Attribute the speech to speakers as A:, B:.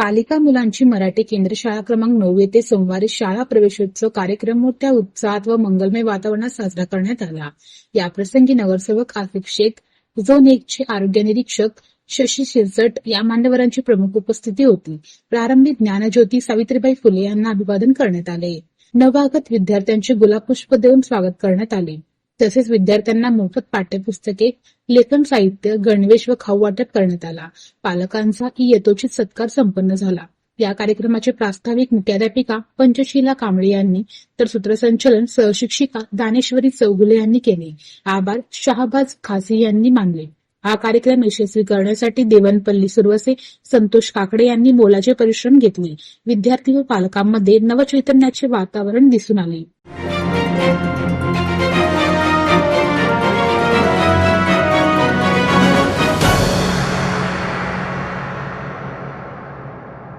A: बालिका मुलांची मराठी केंद्र शाळा क्रमांक 9 येथे सोमवारी शाळा प्रवेशोत्सव कार्यक्रम मोठ्या उत्साहात व मंगलमय वातावरणात साजरा करण्यात आला। याप्रसंगी नगरसेवक आसिफ शेख, झोन 1 चे आरोग्य निरीक्षक शशी शिरसट या मान्यवरांची प्रमुख उपस्थिती होती। प्रारंभी ज्ञानज्योती सावित्रीबाई फुले यांना अभिवादन करण्यात आले। नवागत विद्यार्थ्यांचे गुलाबपुष्प देऊन स्वागत करण्यात आले। तसेच विद्यार्थ्यांना मोफत पाठ्यपुस्तके, लेखन साहित्य, गणवेश व खाऊ वाटप करण्यात आला। पालकांचा यथोचित सत्कार संपन्न झाला। या कार्यक्रमाचे प्रास्ताविक मुख्याध्यापिका पंचशीला कांबळे यांनी तर सूत्रसंचालन सहशिक्षिका दानेश्वरी चौगुले यांनी केले। आभार शाहबाज खासी यांनी मानले। हा कार्यक्रम यशस्वी करण्यासाठी देवनपल्ली सुरवसे, संतोष काकडे यांनी मोलाचे परिश्रम घेतले। विद्यार्थी व पालकांमध्ये नवचैतन्याचे वातावरण दिसून आले।